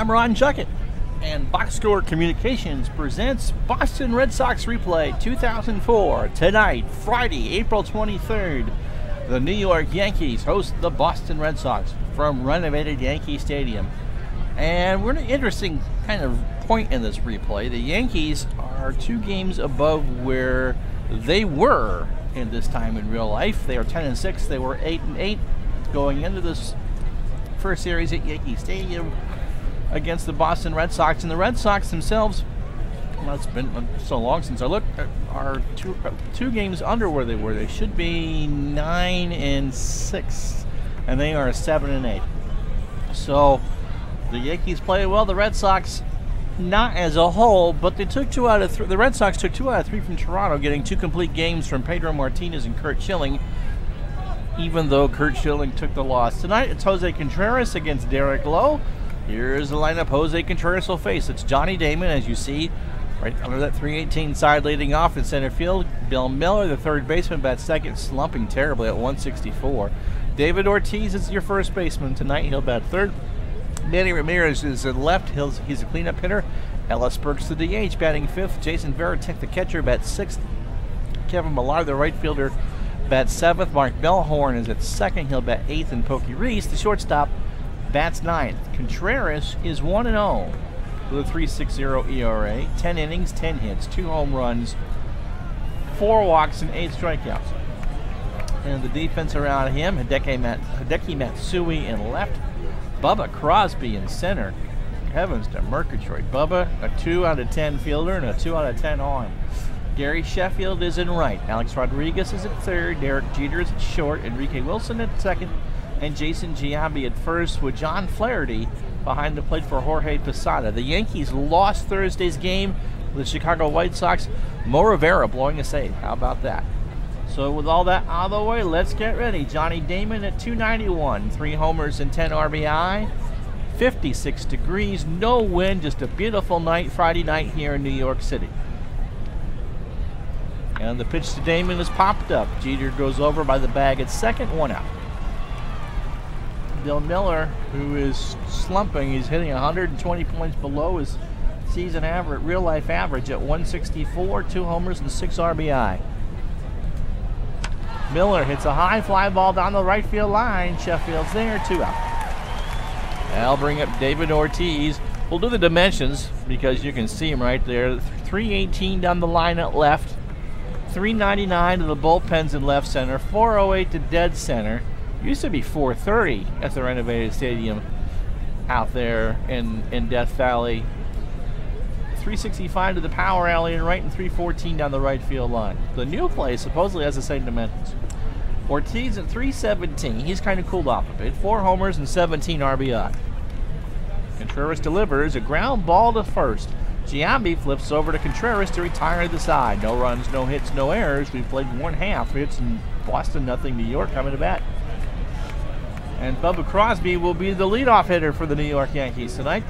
I'm Ron Juckett, and Box Score Communications presents Boston Red Sox Replay 2004. Tonight, Friday, April 23rd, the New York Yankees host the Boston Red Sox from renovated Yankee Stadium. And we're in an interesting kind of point in this replay. The Yankees are 2 games above where they were in this time in real life. They are 10-6. They were 8-8 going into this first series at Yankee Stadium against the Boston Red Sox. And the Red Sox themselves, well, it's been so long since I looked, are two games under where they were. They should be 9-6, and they are 7-8. So the Yankees play well. The Red Sox, not as a whole, but they took 2 out of 3. The Red Sox took 2 out of 3 from Toronto, getting 2 complete games from Pedro Martinez and Curt Schilling, even though Curt Schilling took the loss. Tonight, it's Jose Contreras against Derek Lowe. Here's the lineup Jose Contreras will face. It's Johnny Damon, as you see, right under that 318 side leading off in center field. Bill Miller, the third baseman, bats second, slumping terribly at 164. David Ortiz is your first baseman tonight. He'll bat third. Manny Ramirez is at left. He's a cleanup hitter. Ellis Burks, the DH, batting fifth. Jason Varitek, the catcher, bats sixth. Kevin Millar, the right fielder, bats seventh. Mark Bellhorn is at second. He'll bat eighth. And Pokey Reese, the shortstop, bats ninth. Contreras is 1-0 with a 3.60 ERA. 10 innings, 10 hits, 2 home runs, 4 walks, and 8 strikeouts. And the defense around him, Hideki Matsui in left. Bubba Crosby in center. Heavens to Murgatroyd. Bubba, a 2 out of 10 fielder and a 2 out of 10 arm. Gary Sheffield is in right. Alex Rodriguez is at third. Derek Jeter is at short. Enrique Wilson at second. And Jason Giambi at first, with John Flaherty behind the plate for Jorge Posada. The Yankees lost Thursday's game with the Chicago White Sox. Mo Rivera blowing a save. How about that? So with all that out of the way, let's get ready. Johnny Damon at 291, 3 homers and 10 RBI, 56 degrees, no wind, just a beautiful night, Friday night here in New York City. And the pitch to Damon is popped up. Jeter goes over by the bag at second, 1 out. Bill Miller, who is slumping, he's hitting 120 points below his season average, real life average at 164, 2 homers and 6 RBI. Miller hits a high fly ball down the right field line. Sheffield's there, 2 out. I'll bring up David Ortiz. We'll do the dimensions because you can see him right there. 318 down the line at left, 399 to the bullpens in left center, 408 to dead center. Used to be 430 at the renovated stadium out there in Death Valley. 365 to the power alley and right, and 314 down the right field line. The new place supposedly has the same dimensions. Ortiz at 317. He's kind of cooled off a bit. 4 homers and 17 RBI. Contreras delivers a ground ball to first. Giambi flips over to Contreras to retire the side. No runs, no hits, no errors. We've played 1/2 hits in Boston, nothing New York coming to bat. And Bubba Crosby will be the leadoff hitter for the New York Yankees tonight,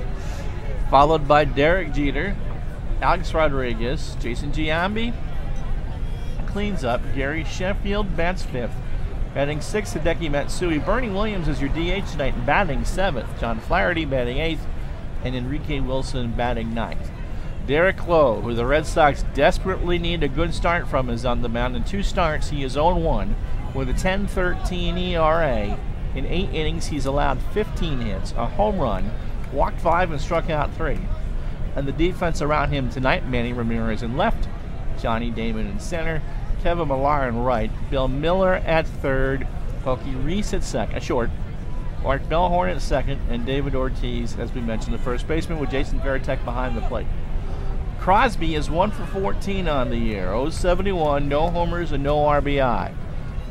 followed by Derek Jeter, Alex Rodriguez, Jason Giambi cleans up. Gary Sheffield bats fifth. Batting sixth, Hideki Matsui. Bernie Williams is your DH tonight and batting seventh. John Flaherty batting eighth, and Enrique Wilson batting ninth. Derek Lowe, who the Red Sox desperately need a good start from, is on the mound. In 2 starts, he is 0-1 with a 10.13 ERA. In 8 innings, he's allowed 15 hits, a home run, walked 5 and struck out 3. And the defense around him tonight, Manny Ramirez in left, Johnny Damon in center, Kevin Millar in right, Bill Miller at third, Pokey Reese at short, Mark Bellhorn at second, and David Ortiz, as we mentioned, the first baseman, with Jason Varitek behind the plate. Crosby is 1 for 14 on the year, 0-71, no homers and no RBI.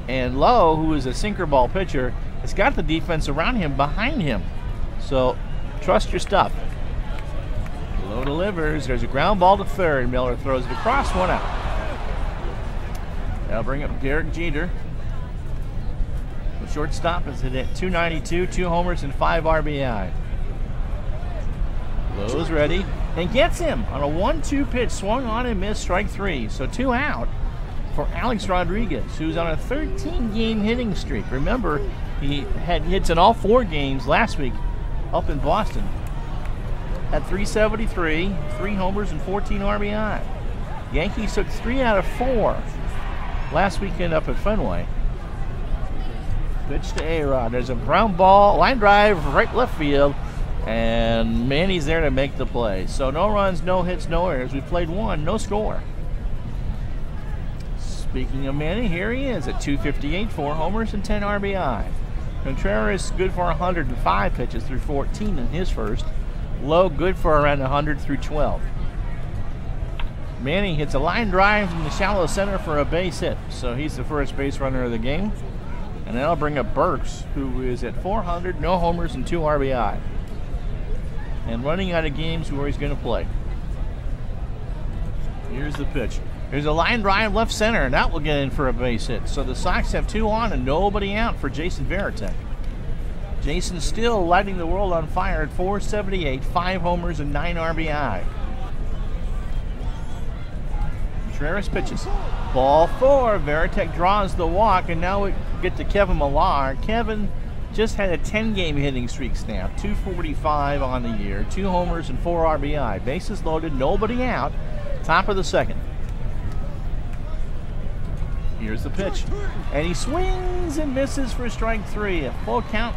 And Lowe, who is a sinker ball pitcher, has got the defense around him behind him. So trust your stuff. Lowe delivers. There's a ground ball to third. Miller throws it across, 1 out. That'll bring up Derek Jeter. The shortstop is hit at 292, 2 homers and 5 RBI. Lowe's ready and gets him on a 1-2 pitch. Swung on and missed, strike 3. So 2 out for Alex Rodriguez, who's on a 13-game hitting streak. Remember, he had hits in all 4 games last week up in Boston. at 373, 3 homers and 14 RBI. Yankees took 3 out of 4 last weekend up at Fenway. Pitch to A-Rod. There's a ground ball, line drive, right left field, and Manny's there to make the play. So no runs, no hits, no errors. We played 1, no score. Speaking of Manny, here he is at 258, 4 homers and 10 RBI. Contreras good for 105 pitches through 14 in his first. Lowe good for around 100 through 12. Manny hits a line drive from the shallow center for a base hit, so he's the first base runner of the game. And that'll bring up Burks, who is at 400, no homers and 2 RBI. And running out of games where he's going to play. Here's the pitch. There's a line drive left center, and that will get in for a base hit. So the Sox have 2 on and nobody out for Jason Varitek. Jason still lighting the world on fire at 478, 5 homers and 9 RBI. Contreras pitches. Ball 4. Varitek draws the walk, and now we get to Kevin Millar. Kevin just had a 10-game hitting streak snap, 245 on the year, 2 homers and 4 RBI. Bases loaded, nobody out. Top of the second. Here's the pitch. And he swings and misses for strike 3. A full count.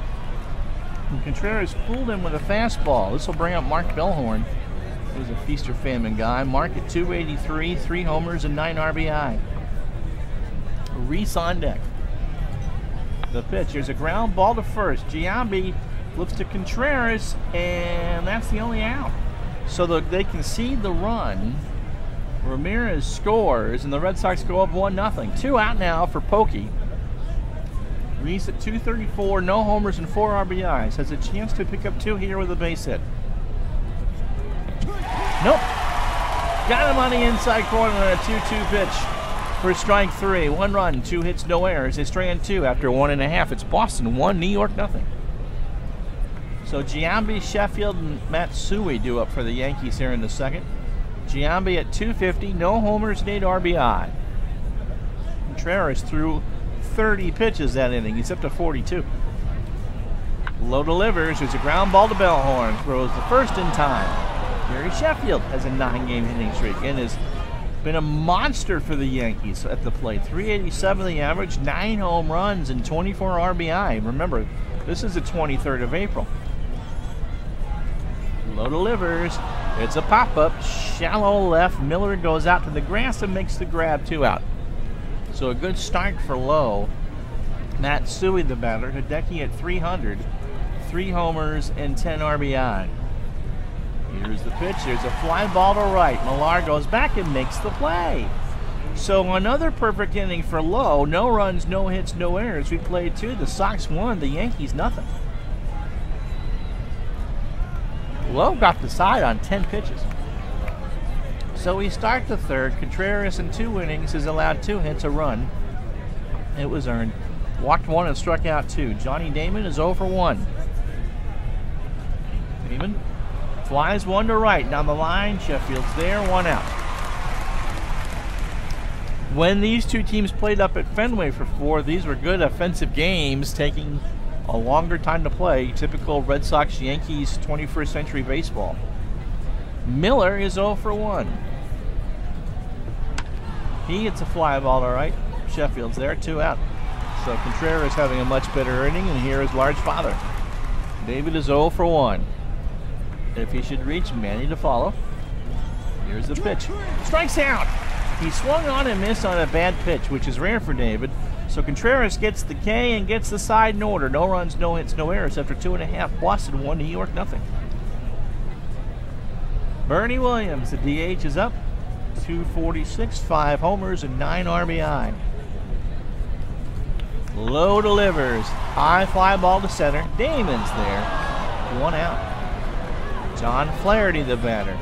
And Contreras fooled him with a fastball. This will bring up Mark Bellhorn, who's a feast or famine guy. Mark at 283, 3 homers and 9 RBI. Reese on deck. The pitch. There's a ground ball to first. Giambi looks to Contreras, and that's the only out. So they concede the run. Ramirez scores, and the Red Sox go up 1-0. 2 out now for Pokey. Reese at 234, no homers and 4 RBIs. Has a chance to pick up 2 here with a base hit. Nope. Got him on the inside corner on a 2-2 pitch for strike 3. 1 run, 2 hits, no errors. They strand 2 after 1.5. It's Boston 1, New York 0. So Giambi, Sheffield, and Matsui do up for the Yankees here in the second. Giambi at 250, no homers and 8 RBI. Contreras threw 30 pitches that inning. He's up to 42. Lowe delivers. There's a ground ball to Bellhorn. Throws the first in time. Gary Sheffield has a 9-game hitting streak and has been a monster for the Yankees at the plate. 387 the average, 9 home runs and 24 RBI. Remember, this is the 23rd of April. Lowe delivers. It's a pop-up. Shallow left. Miller goes out to the grass and makes the grab, 2 out. So a good start for Lowe. Matsui the batter. Hideki at 300. 3 homers and 10 RBI. Here's the pitch. There's a fly ball to right. Millar goes back and makes the play. So another perfect inning for Lowe. No runs, no hits, no errors. We played 2. The Sox won. The Yankees nothing. Lowe got the side on 10 pitches. So we start the third. Contreras in 2 innings has allowed 2 hits, a run. It was earned. Walked 1 and struck out 2. Johnny Damon is 0 for 1. Damon flies 1 to right down the line. Sheffield's there, 1 out. When these 2 teams played up at Fenway for 4, these were good offensive games, taking a longer time to play. Typical Red Sox Yankees 21st century baseball. Miller is 0 for 1. He hits a fly ball to right. Sheffield's there, 2 out. So Contreras having a much better inning, and here is large father. David is 0 for 1. If he should reach, Manny to follow. Here's the pitch. Strikes out. He swung on and missed on a bad pitch, which is rare for David. So Contreras gets the K and gets the side in order. No runs, no hits, no errors after 2.5. Boston 1, New York 0. Bernie Williams, the DH, is up. 246, 5 homers and 9 RBI. Lowe delivers. High fly ball to center. Damon's there. 1 out. John Flaherty, the batter.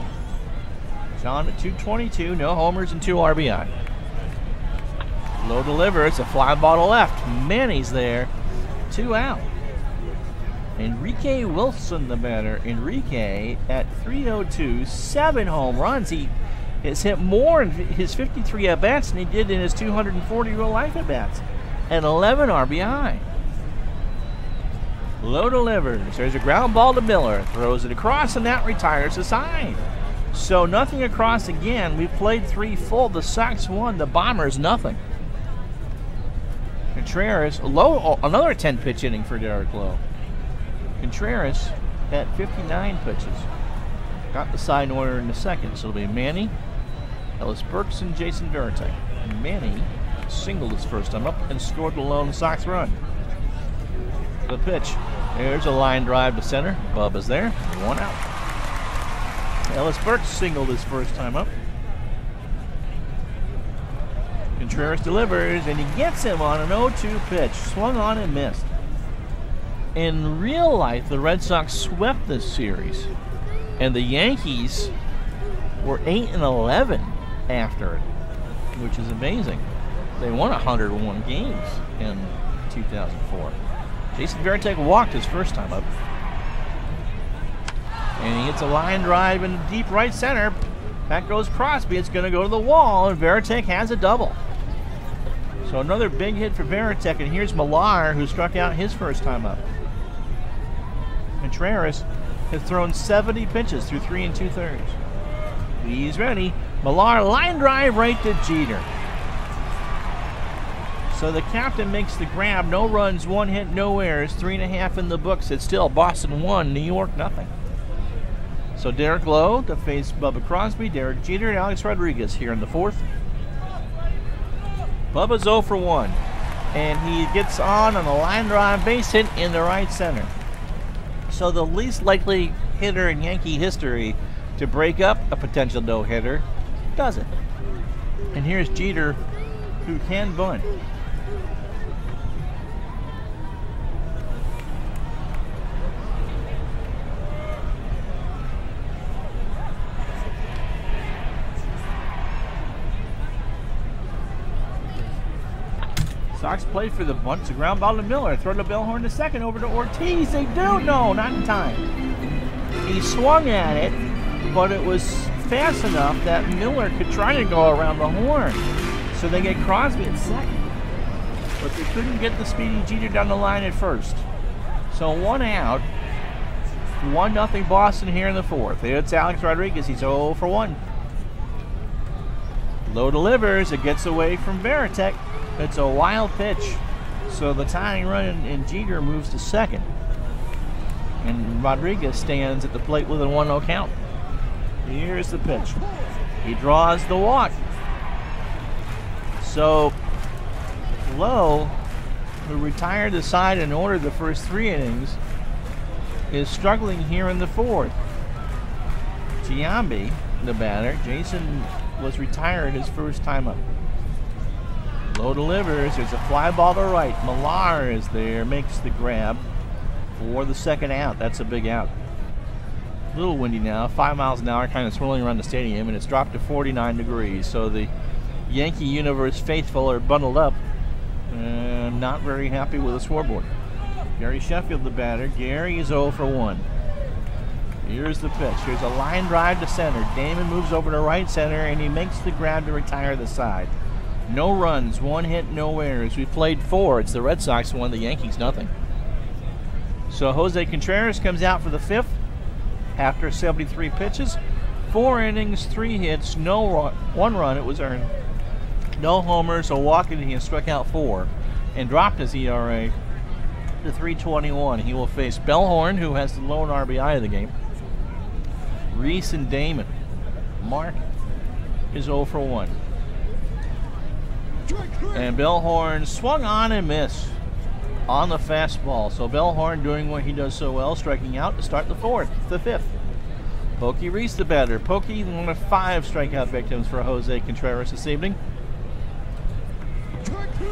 John at 222, no homers and 2 RBI. Lowe delivers. A fly ball to left. Manny's there. 2 out. Enrique Wilson, the batter. Enrique at 302, 7 home runs. He has hit more in his 53 at-bats than he did in his 240 real-life at-bats. And 11 RBI. Lowe delivers. There's a ground ball to Miller. Throws it across, and that retires the side. So nothing across again. We played 3 full. The Sox won. The Bombers, nothing. Contreras, Lowe, another 10-pitch inning for Derek Lowe. Contreras at 59 pitches. Got the side order in the second. So it'll be Manny, Ellis Burks, and Jason Varitek. Manny singled his first time up and scored the lone Sox run. The pitch. There's a line drive to center. Bub is there. 1 out. Ellis Burks singled his first time up. Contreras delivers, and he gets him on an 0-2 pitch. Swung on and missed. In real life, the Red Sox swept this series, and the Yankees were 8-11 after it, which is amazing. They won 101 games in 2004. Jason Varitek walked his first time up. And he hits a line drive in deep right center. Back goes Crosby. It's going to go to the wall, and Varitek has a double. So another big hit for Varitek, and here's Millar, who struck out his first time up. Contreras has thrown 70 pitches through 3 2/3. He's ready. Millar line drive right to Jeter. So the captain makes the grab. No runs, 1 hit, no errors. 3.5 in the books. It's still Boston 1, New York nothing. So Derek Lowe to face Bubba Crosby, Derek Jeter, and Alex Rodriguez here in the 4th. Bubba's 0 for 1. And he gets on a line drive base hit in the right center. So the least likely hitter in Yankee history to break up a potential no-hitter does it. And here's Jeter, who can bunt. Sox play for the bunt. It's a ground ball to Miller. Throw to Bellhorn to second. Over to Ortiz. They do. No, not in time. He swung at it, but it was fast enough that Miller could try to go around the horn. So they get Crosby at second. But they couldn't get the speedy Jeter down the line at first. So 1 out. 1-0 Boston here in the 4th. It's Alex Rodriguez. He's 0 for 1. Lowe delivers. It gets away from Varitek. It's a wild pitch. So the tying run in Jeter moves to second. And Rodriguez stands at the plate with a 1-0 count. Here's the pitch. He draws the walk. So Lowe, who retired the side in order the first 3 innings, is struggling here in the 4th. Giambi, the batter. Jason was retired his first time up. Lowe delivers. There's a fly ball to right. Millar is there, makes the grab for the second out. That's a big out. A little windy now, 5 miles an hour, kind of swirling around the stadium, and it's dropped to 49 degrees. So the Yankee Universe faithful are bundled up and not very happy with the scoreboard. Gary Sheffield, the batter. Gary is 0 for 1. Here's the pitch. Here's a line drive to center. Damon moves over to right center, and he makes the grab to retire the side. No runs, 1 hit, no errors. We played 4. It's the Red Sox won, the Yankees nothing. So Jose Contreras comes out for the 5th after 73 pitches. 4 innings, 3 hits, no run, 1 run. It was earned. No homers, a walk, and he struck out 4 and dropped his ERA to 3.21. He will face Bellhorn, who has the lone RBI of the game. Reese and Damon. Mark is 0 for 1. And Bellhorn swung on and missed on the fastball. So Bellhorn doing what he does so well, striking out to start the 5th. Pokey Reese, the batter. Pokey, one of 5 strikeout victims for Jose Contreras this evening.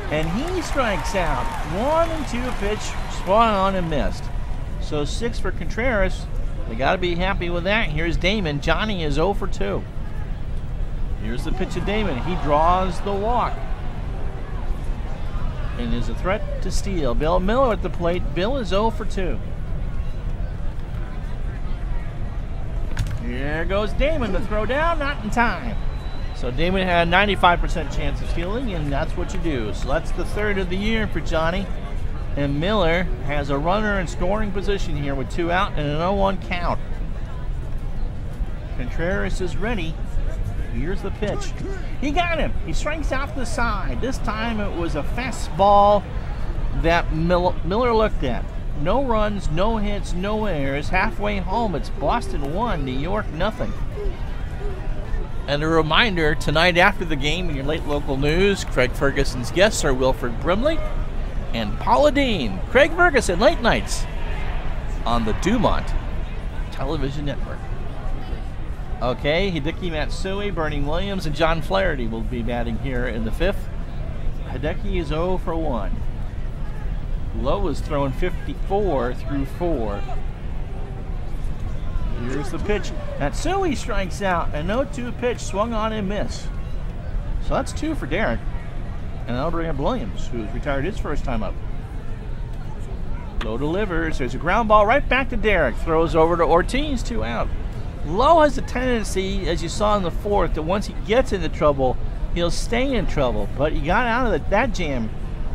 And he strikes out. 1 and 2 pitch, swung on and missed. So 6 for Contreras. They got to be happy with that. Here's Damon. Johnny is 0 for 2. Here's the pitch of Damon. He draws the walk and is a threat to steal. Bill Miller at the plate. Bill is 0 for 2. Here goes Damon to throw down, not in time. So Damon had a 95% chance of stealing, and that's what you do. So that's the 3rd of the year for Johnny. And Miller has a runner in scoring position here with 2 out and an 0-1 count. Contreras is ready. Here's the pitch. He got him. He strikes out the side. This time it was a fastball that Miller looked at. No runs, no hits, no errors. Halfway home, it's Boston 1, New York nothing. And a reminder, tonight after the game in your late local news, Craig Ferguson's guests are Wilfred Brimley and Paula Dean. Craig Ferguson, late nights on the Dumont Television Network. Okay, Hideki Matsui, Bernie Williams, and John Flaherty will be batting here in the 5th. Hideki is 0 for 1. Lowe is throwing 54 through 4. Here's the pitch. Matsui strikes out. An 0-2 pitch swung on and missed. So that's 2 for Derek. And that'll bring up Williams, who's retired his first time up. Lowe delivers. There's a ground ball right back to Derek. Throws over to Ortiz, 2 out. Lowe has a tendency, as you saw in the 4th, that once he gets into trouble, he'll stay in trouble. But he got out of that jam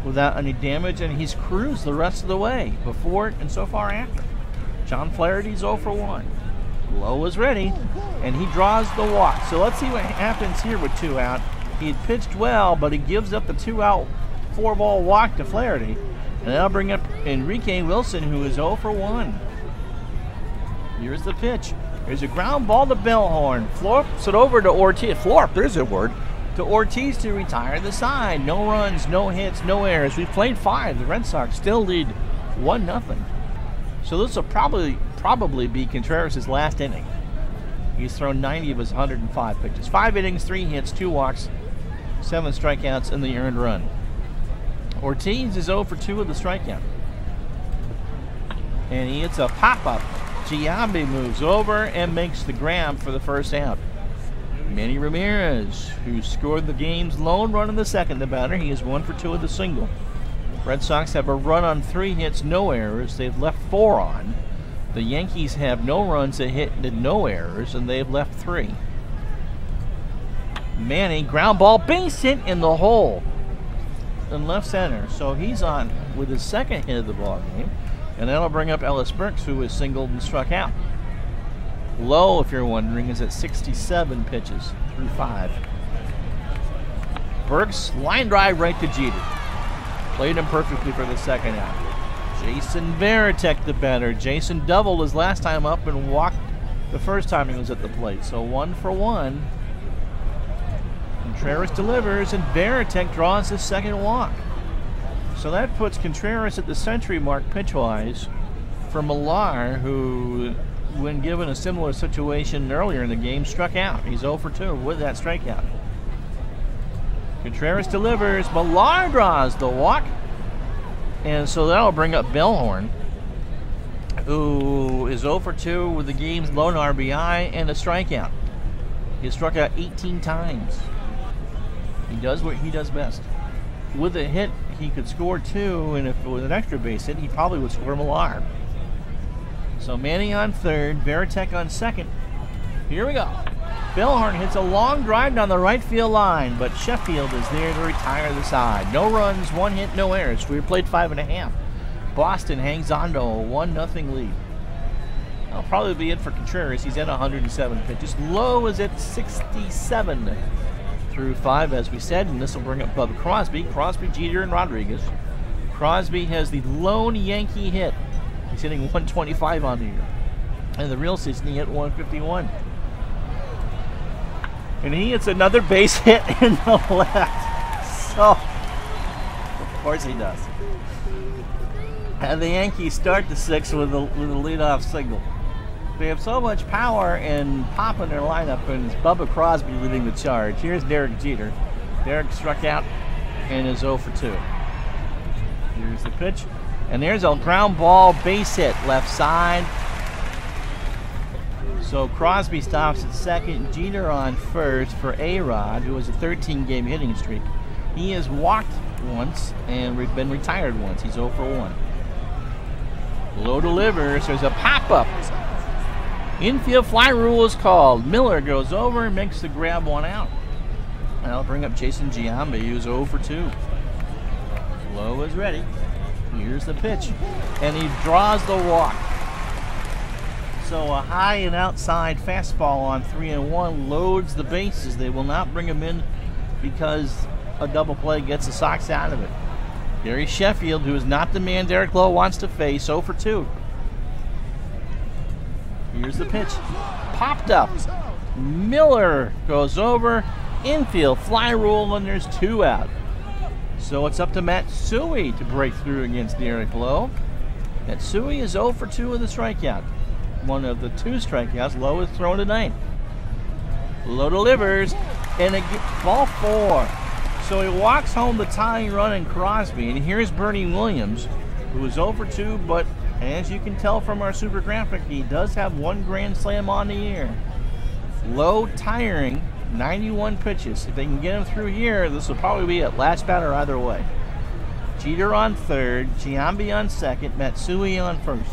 without any damage, and he's cruised the rest of the way, before and so far after. John Flaherty's 0 for 1. Lowe is ready, and he draws the walk. So let's see what happens here with 2 out. He had pitched well, but he gives up the 2-out, 4-ball walk to Flaherty. And that'll bring up Enrique Wilson, who is 0 for 1. Here's the pitch. There's a ground ball to Bellhorn. Flops it over to Ortiz. Florp, there's a word. To Ortiz to retire the side. No runs, no hits, no errors. We've played 5. The Red Sox still lead 1-0. So this will probably be Contreras' last inning. He's thrown 90 of his 105 pitches. 5 innings, 3 hits, 2 walks, 7 strikeouts, and the earned run. Ortiz is 0 for 2 with the strikeout. And he hits a pop-up. Giambi moves over and makes the grab for the first out. Manny Ramirez, who scored the game's lone run in the 2nd, the batter. He is 1 for 2 with the single. Red Sox have a run on 3 hits, no errors. They've left 4 on. The Yankees have no runs, a hit, and no errors, and they've left 3. Manny, ground ball, base hit in the hole in left center. So he's on with his 2nd hit of the ball game, and that'll bring up Ellis Burks, who is singled and struck out. Lowe, if you're wondering, is at 67 pitches through 5. Burks, line drive right to Jeter. Played him perfectly for the 2nd out. Jason Varitek, the batter. Jason doubled his last time up and walked the first time he was at the plate. So 1 for 1. Contreras delivers, and Varitek draws his 2nd walk. So that puts Contreras at the century mark pitch-wise for Millar, who, when given a similar situation earlier in the game, struck out. He's 0 for 2 with that strikeout. Contreras delivers. Millar draws the walk. And so that'll bring up Bellhorn, who is 0 for 2 with the game's lone RBI and a strikeout. He struck out 18 times. He does what he does best. With a hit, he could score 2, and if it was an extra base hit, he probably would score Millar. So Manny on 3rd, Varitek on 2nd. Here we go. Bellhorn hits a long drive down the right field line, but Sheffield is there to retire the side. No runs, 1 hit, no errors. We played 5.5. Boston hangs on to a 1-0 lead. That'll probably be it for Contreras. He's at 107 pitches. Lowe is at 67 through 5, as we said, and this will bring up Bubba Crosby. Crosby, Jeter, and Rodriguez. Crosby has the lone Yankee hit. He's hitting 125 on the year. And the real season, he hit 151. And he hits another base hit in the left. So, of course he does. And the Yankees start the 6th with a leadoff single. They have so much power and pop in their lineup, and it's Bubba Crosby leading the charge. Here's Derek Jeter. Derek struck out and is 0 for 2. Here's the pitch. And there's a ground ball base hit left side. So Crosby stops at 2nd, Jeter on 1st for A-Rod, who has a 13-game hitting streak. He has walked once and been retired once. He's 0 for 1. Lowe delivers. There's a pop-up. Infield fly rule is called. Miller goes over and makes the grab 1 out. And that'll bring up Jason Giambi, who's 0 for 2. Lowe is ready. Here's the pitch, and he draws the walk. So a high and outside fastball on 3-1 loads the bases. They will not bring him in because a double play gets the Sox out of it. Gary Sheffield, who is not the man Derek Lowe wants to face, 0 for 2. Here's the pitch. Popped up. Miller goes over. Infield fly rule, and there's 2 out. So it's up to Matsui to break through against Derek Lowe. Matsui is 0 for 2 with a strikeout. One of the 2 strikeouts Lowe has thrown tonight. Lowe delivers, and ball 4. So he walks home the tying run in Crosby, and here's Bernie Williams, who is 0 for 2, but as you can tell from our super graphic, he does have 1 grand slam on the year. Lowe tiring, 91 pitches. If they can get him through here, this will probably be at last batter either way. Jeter on third, Giambi on second, Matsui on first.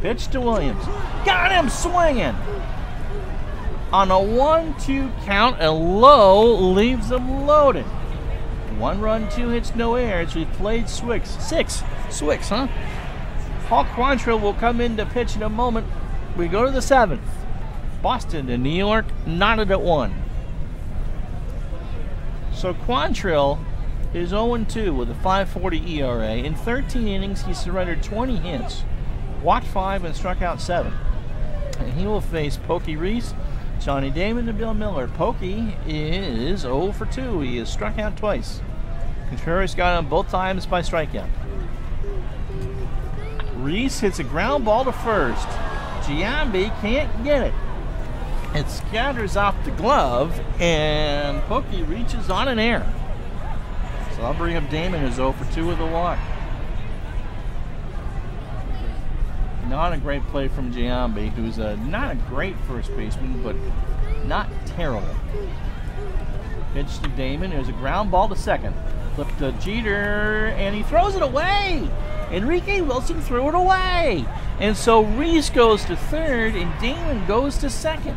Pitch to Williams. Got him swinging! On a 1-2 count, and Lowe leaves him loaded. 1 run, 2 hits, no errors. We've played Swix. 6. Swix, huh? Paul Quantrill will come in to pitch in a moment. We go to the 7th. Boston and New York knotted at 1. So Quantrill is 0-2 with a 5.40 ERA. In 13 innings, he surrendered 20 hits, walked 5, and struck out 7. And he will face Pokey Reese, Johnny Damon, and Bill Miller. Pokey is 0 for 2. He has struck out twice. Contreras got him both times by strikeout. Reese hits a ground ball to first. Giambi can't get it. It scatters off the glove, and Pokey reaches on an error. So I'll bring up Damon, who's 0 for 2 with a walk. Not a great play from Giambi, who's not a great first baseman, but not terrible. Pitch to Damon. There's a ground ball to second. Flip to Jeter, and he throws it away. Enrique Wilson threw it away. And so Reese goes to third, and Damon goes to second.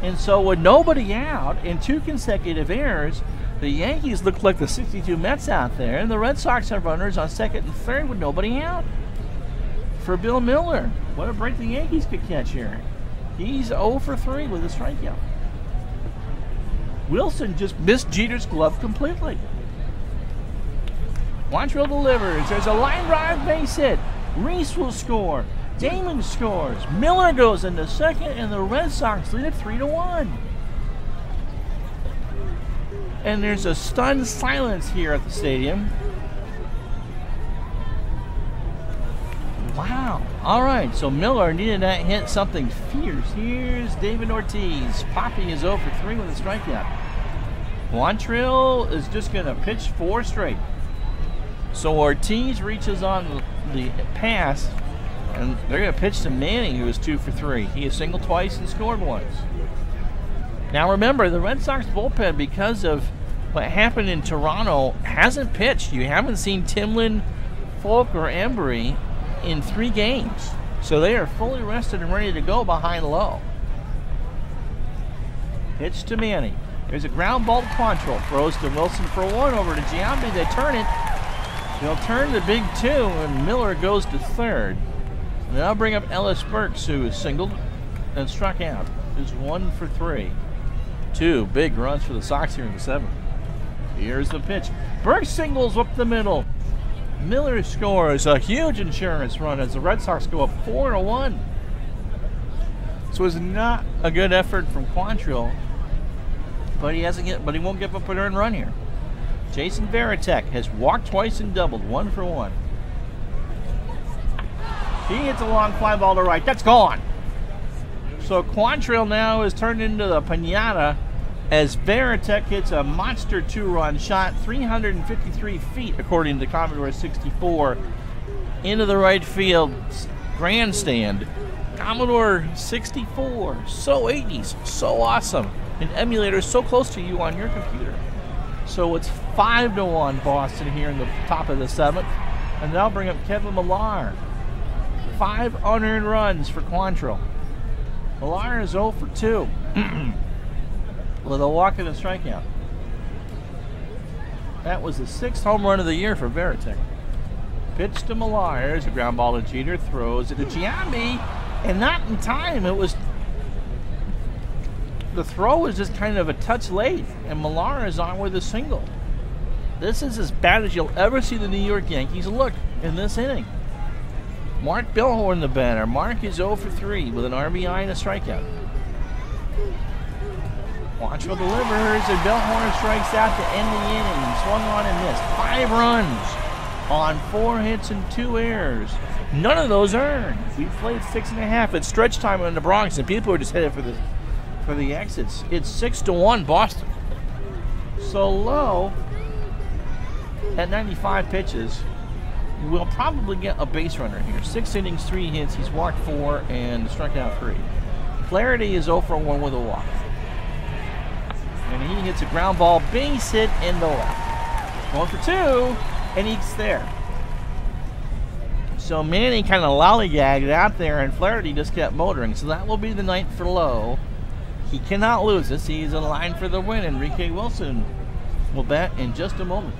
And so with nobody out and 2 consecutive errors, the Yankees look like the 62 Mets out there, and the Red Sox have runners on second and third with nobody out. For Bill Miller, what a break the Yankees could catch here. He's 0 for 3 with a strikeout. Wilson just missed Jeter's glove completely. Quantrill delivers. There's a line drive base hit. Reese will score. Damon scores. Miller goes into second, and the Red Sox lead it 3-1. And there's a stunned silence here at the stadium. Wow. All right, so Miller needed that hit something fierce. Here's David Ortiz. Poppy is 0 for 3 with a strikeout. Quantrill is just going to pitch 4 straight. So Ortiz reaches on the pass, and they're going to pitch to Manning, who is 2 for 3. He has singled twice and scored once. Now remember, the Red Sox bullpen, because of what happened in Toronto, hasn't pitched. You haven't seen Timlin, Folk, or Embry in 3 games. So they are fully rested and ready to go behind Lowe. Pitch to Manning. There's a ground ball to Quantrill. Throws to Wilson for 1 over to Giambi. They turn it. They'll turn the big 2, and Miller goes to third. And I'll bring up Ellis Burks, who is singled and struck out. Is 1 for 3. 2 big runs for the Sox here in the 7th. Here's the pitch. Burks singles up the middle. Miller scores a huge insurance run as the Red Sox go up 4-1. So it's not a good effort from Quantrill, but he won't give up an earned run here. Jason Varitek has walked twice and doubled, 1 for 1. He hits a long fly ball to right. That's gone. So Quantrill now is turned into the piñata as Varitek hits a monster 2-run shot, 353 feet, according to Commodore 64, into the right field grandstand. Commodore 64, so 80s, so awesome. An emulator so close to you on your computer. So it's 5-1 Boston here in the top of the 7th. And now bring up Kevin Millar. 5 unearned runs for Quantrill. Millar is 0 for 2 with a walk and a strikeout. That was the 6th home run of the year for Varitek. Pitch to Millar. There's a ground ball to Jeter. Throws it to Giambi. And not in time. It was... The throw was just kind of a touch late. And Millar is on with a single. This is as bad as you'll ever see the New York Yankees look in this inning. Mark Billhorn, the batter. Mark is 0 for 3 with an RBI and a strikeout. Quantrill delivers, and Billhorn strikes out to end the inning. Swung on and missed. 5 runs on 4 hits and 2 errors. None of those earned. We played 6.5 at stretch time in the Bronx, and people are just headed for the exits. It's 6-1 Boston. So Lowe, at 95 pitches, will probably get a base runner here. 6 innings, 3 hits. He's walked 4 and struck out 3. Flaherty is 0 for 1 with a walk. And he hits a ground ball base hit in the left. 1 for 2, and he's there. So Manny kind of lollygagged out there, and Flaherty just kept motoring. So that will be the night for Lowe. He cannot lose this. He's in line for the win. Enrique Wilson will bat in just a moment.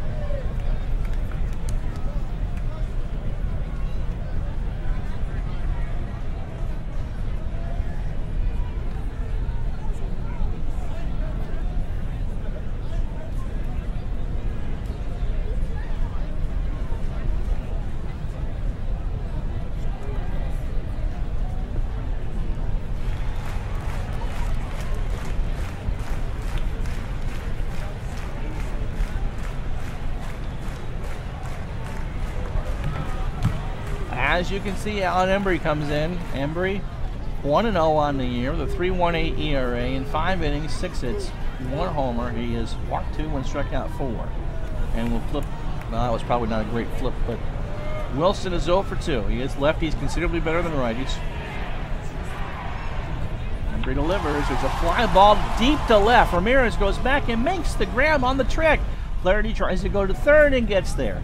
As you can see, Alan Embry comes in. Embry, 1-0 on the year with a 3.18 ERA in 5 innings, 6 hits, 1 homer. He has walked 2 and struck out 4. And will flip. Well, that was probably not a great flip, but Wilson is 0 for 2. He is lefties considerably better than righties. Embry delivers. There's a fly ball deep to left. Ramirez goes back and makes the grab on the trick. Flaherty tries to go to third and gets there.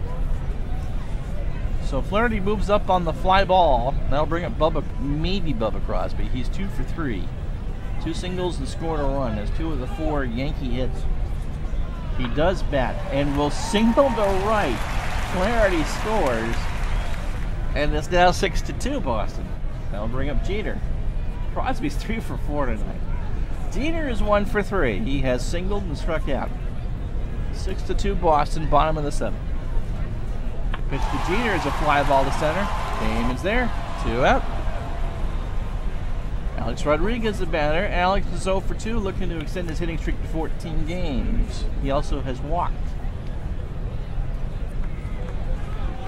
So Flaherty moves up on the fly ball. That'll bring up maybe Bubba Crosby. He's 2 for 3. 2 singles and scored a run. That's 2 of the 4 Yankee hits. He does bat and will single to right. Flaherty scores. And it's now 6-2 Boston. That'll bring up Jeter. Crosby's 3 for 4 tonight. Jeter is 1 for 3. He has singled and struck out. 6-2 Boston, bottom of the 7th. Pitch to Jeter is a fly ball to center. Damon's there. 2 out. Alex Rodriguez, the batter. Alex is 0 for 2, looking to extend his hitting streak to 14 games. He also has walked.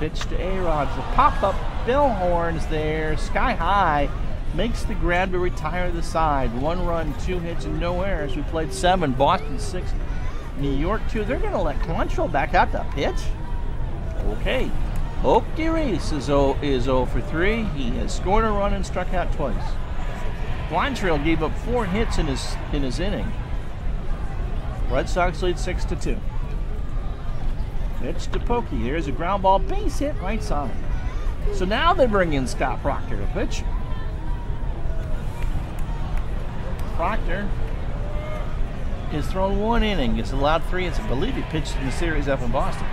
Pitch to A-Rod. The pop-up. Billhorn's there. Sky high. Makes the grab to retire the side. 1 run, 2 hits, and no errors. We played 7. Boston 6. New York 2. They're going to let Quantrill back out to pitch. Okay. Oakey Reese is 0 for 3. He has scored a run and struck out twice. Quantrill gave up 4 hits in his inning. Red Sox lead 6-2. Pitch to Pokey. There's a ground ball base hit right side. So now they bring in Scott Proctor to pitch. Proctor has thrown 1 inning. It's allowed 3 hits. I believe he pitched in the series up in Boston.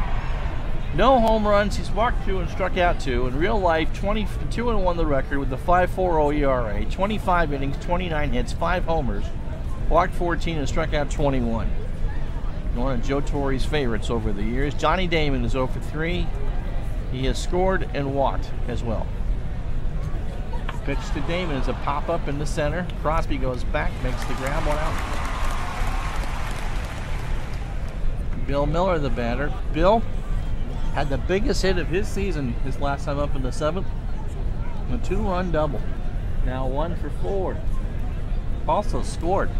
No home runs. He's walked 2 and struck out 2. In real life, 22-1 the record with the 5.40 ERA. 25 innings, 29 hits, 5 homers. Walked 14 and struck out 21. One of Joe Torre's favorites over the years. Johnny Damon is 0 for 3. He has scored and walked as well. Pitch to Damon is a pop-up in the center. Crosby goes back, makes the grab, 1 out. Bill Miller, the batter. Bill had the biggest hit of his season his last time up in the 7th. A 2-run double. Now 1 for 4. Also scored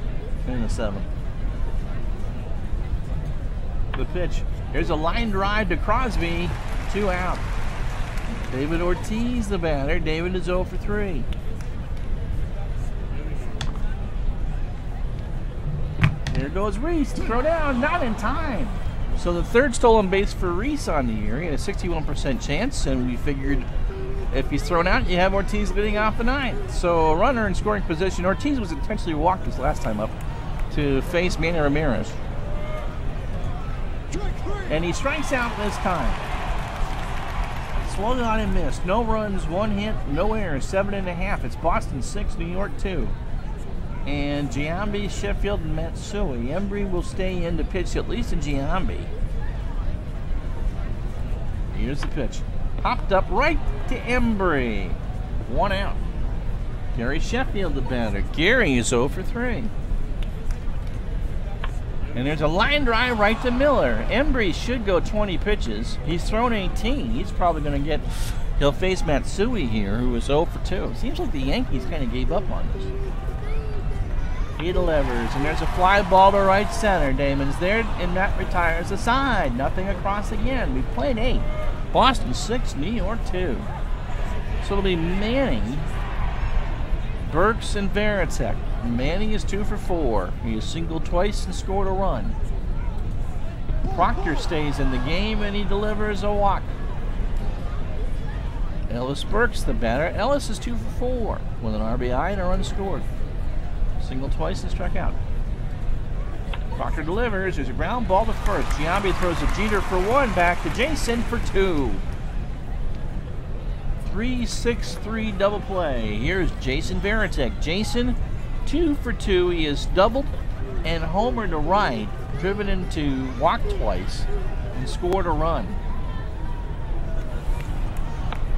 in the 7th. The pitch. Here's a line drive to Crosby. 2 out. David Ortiz, the batter. David is 0 for 3. Here goes Reese. Throw down. Not in time. So the 3rd stolen base for Reese on the year. He had a 61% chance, and we figured if he's thrown out, you have Ortiz leading off the 9th. So a runner in scoring position. Ortiz was intentionally walked his last time up to face Manny Ramirez. And he strikes out this time. swung on and missed. No runs, 1 hit, no errors, 7.5. It's Boston 6, New York 2. And Giambi, Sheffield, and Matsui. Embry will stay in to pitch, at least in Giambi. Here's the pitch. Popped up right to Embry. 1 out. Gary Sheffield, the batter. Gary is 0 for 3. And there's a line drive right to Miller. Embry should go 20 pitches. He's thrown 18. He's probably going to get... He'll face Matsui here, who is 0 for 2. Seems like the Yankees kind of gave up on this. He delivers, and there's a fly ball to right center. Damon's there, and Matt retires aside. Nothing across again. We've played 8. Boston 6, New York 2. So it'll be Manning, Burks, and Varitek. Manning is 2 for 4. He has singled twice and scored a run. Proctor stays in the game, and he delivers a walk. Ellis Burks, the batter. Ellis is 2 for 4 with an RBI and a run scored. Single twice and struck out. Proctor delivers. There's a ground ball to first. Giambi throws a Jeter for 1. Back to Jason for 2. 3-6-3 double play. Here's Jason Varitek. Jason, 2 for 2. He has doubled and homered to right, driven into walk twice, and scored a run.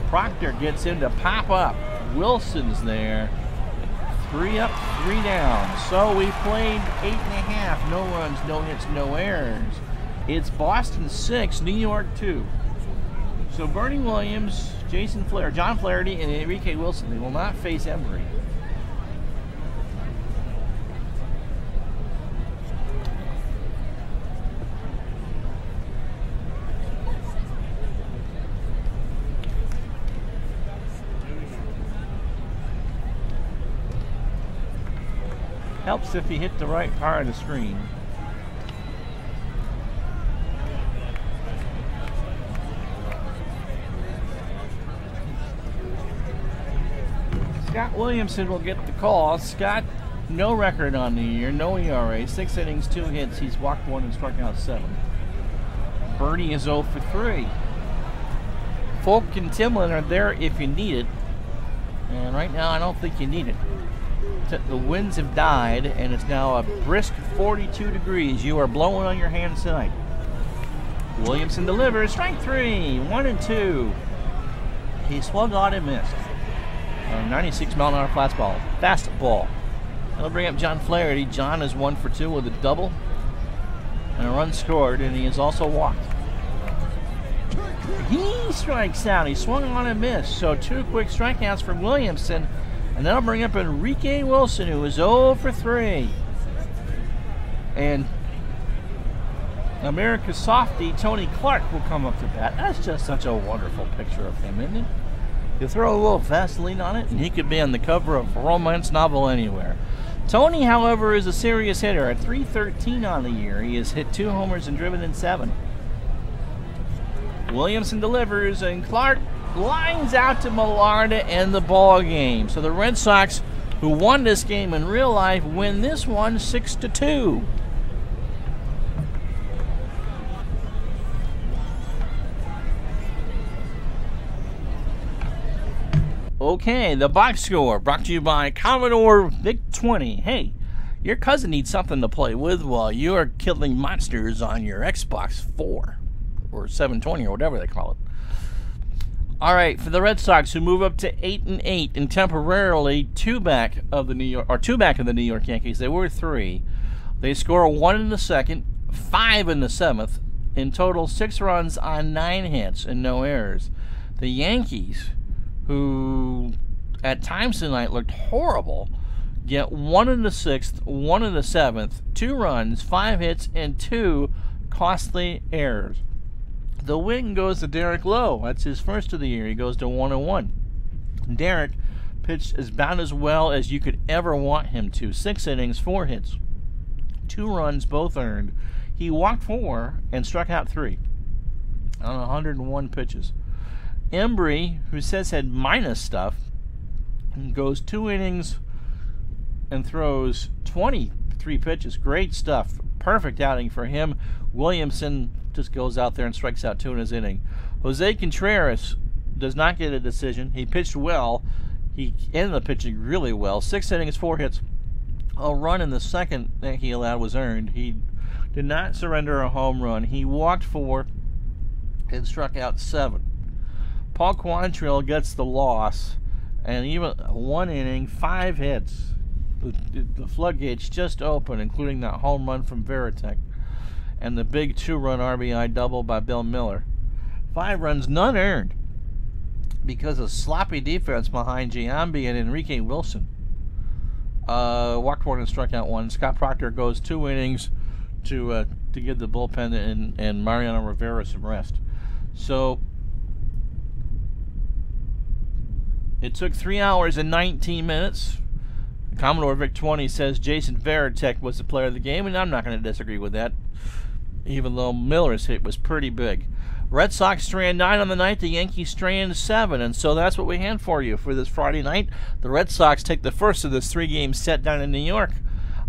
Proctor gets him to pop up. Wilson's there. 3 up, 3 down. So we played 8.5. No runs, no hits, no errors. It's Boston 6, New York 2. So Bernie Williams, Jason Flair, John Flaherty, and Enrique Wilson, they will not face Embry. Helps if you hit the right part of the screen. Scott Williamson will get the call. Scott, no record on the year, no ERA, 6 innings, 2 hits. He's walked 1 and struck out 7. Bernie is 0 for 3. Folk and Timlin are there if you need it. And right now, I don't think you need it. The winds have died, and it's now a brisk 42 degrees. You are blowing on your hands tonight. Williamson delivers. Strike 3. 1 and 2. He swung on and missed. 96-mile-an-hour fastball. That'll bring up John Flaherty. John is 1 for 2 with a double and a run scored, and he has also walked. He strikes out. He swung on and missed. So 2 quick strikeouts from Williamson. And that'll bring up Enrique Wilson, who is 0 for 3. And America's softy, Tony Clark, will come up to bat. That's just such a wonderful picture of him, isn't it? You throw a little Vaseline on it, and he could be on the cover of a romance novel anywhere. Tony, however, is a serious hitter. At .313 on the year, he has hit 2 homers and driven in 7. Williamson delivers, and Clark lines out to Millard to end the ball game. So the Red Sox, who won this game in real life, win this one 6-2. Okay, the box score brought to you by Commodore VIC-20. Hey, your cousin needs something to play with while you are killing monsters on your Xbox 4 or 720 or whatever they call it. All right, for the Red Sox, who move up to 8-8 and temporarily two back of the New York Yankees. They were 3. They score 1 in the second, 5 in the 7th. In total, 6 runs on 9 hits and no errors. The Yankees, who at times tonight looked horrible, get 1 in the 6th, 1 in the 7th, 2 runs, 5 hits, and 2 costly errors. The win goes to Derek Lowe. That's his first of the year. He goes to 1-1. Derek pitched about as well as you could ever want him to. 6 innings, 4 hits, 2 runs, both earned. He walked 4 and struck out 3 on 101 pitches. Embry, who says had minus stuff, goes 2 innings and throws 23 pitches. Great stuff. Perfect outing for him. Williamson just goes out there and strikes out 2 in his inning. Jose Contreras does not get a decision. He pitched well. He ended up pitching really well. 6 innings, 4 hits. A run in the second that he allowed was earned. He did not surrender a home run. He walked 4 and struck out 7. Paul Quantrill gets the loss, and even 1 inning, 5 hits. The floodgates just open, including that home run from Veritek and the big 2-run RBI double by Bill Miller. 5 runs, none earned, because of sloppy defense behind Giambi and Enrique Wilson. Walked 1 and struck out 1. Scott Proctor goes 2 innings to give the bullpen and Mariano Rivera some rest. So it took 3 hours and 19 minutes. Commodore Vic 20 says Jason Veritek was the player of the game, and I'm not going to disagree with that, even though Miller's hit was pretty big. Red Sox strand 9 on the night, the Yankees strand 7, and so that's what we have for you for this Friday night. The Red Sox take the first of this 3-game set down in New York.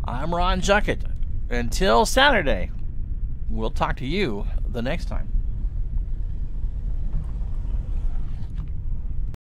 I'm Ron Juckett. Until Saturday, we'll talk to you the next time.